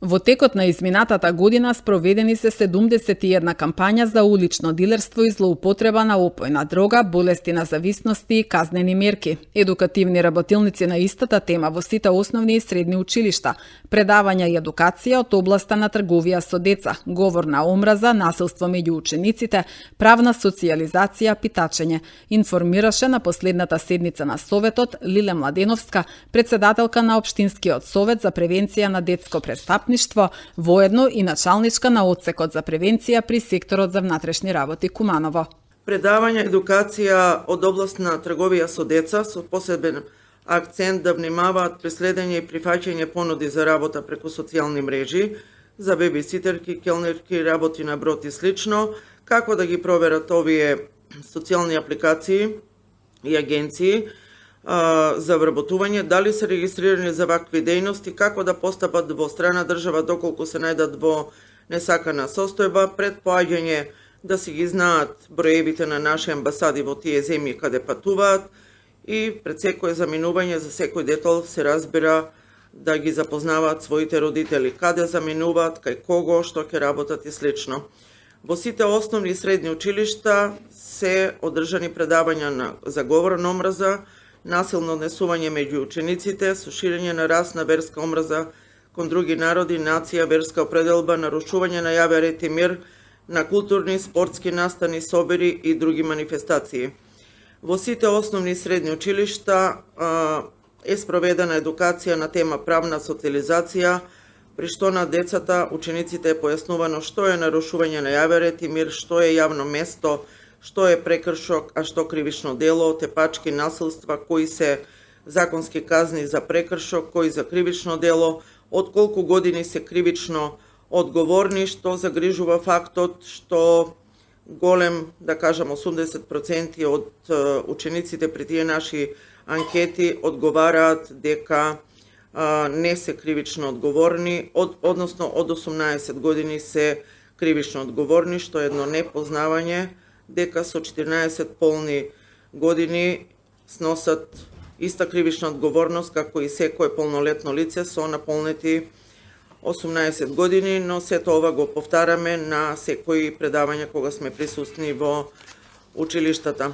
Во текот на изминатата година спроведени се 71 кампања за улично дилерство и злоупотреба на опојна дрога, болести на зависности и казнени мерки. Едукативни работилници на истата тема во сите основни и средни училишта, предавања и едукација од областа на трговија со деца, говор на омраза, насилство меѓу учениците, правна социјализација, питачење, информираше на последната седница на Советот Лиле Младеновска, председателка на Општинскиот совет за превенција на детско престапништво, воедно и началничка на одсекот за превенција при секторот за внатрешни работи Куманово. Предавање едукација од област на трговија со деца со посебен акцент да внимаваат при следење и прифаќање понуди за работа преку социјални мрежи, за бебиситерки, келнерки, работи на брод и слично, како да ги проверат овие социјални апликации и агенции за вработување, дали се регистрирани за вакви дејности, како да постапат во страна држава доколку се најдат во несакана состојба, пред поаѓање да си ги знаат броевите на наши амбасади во тие земји каде патуваат и пред секое заминување за секој детел се разбира да ги запознаваат своите родители, каде заминуваат, кај кого, што ќе работат и слично. Во сите основни и средни училишта се одржани предавања за говор на омраза, насилно однесување меѓу учениците, со ширење на расна верска омраза кон други народи, нација, верска определба, нарушување на јавен ред и мир, на културни, спортски настани, собери и други манифестации. Во сите основни и средни училишта е спроведена едукација на тема правна социјализација, при што на децата, учениците е појаснувано што е нарушување на јавен ред и мир, што е јавно место, што е прекршок, а што кривично дело, тепачки, насилства, кои се законски казни за прекршок, кои за кривично дело, од колку години се кривично одговорни, што загрижува фактот што голем, да кажам 80% од учениците при тие наши анкети одговараат дека не се кривично одговорни, односно од 18 години се кривично одговорни, што е едно непознавање дека со 14 полни години сносат иста кривична одговорност како и секое полнолетно лице со наполнети 18 години, но сето ова го повтараме на секои предавања кога сме присутни во училиштата.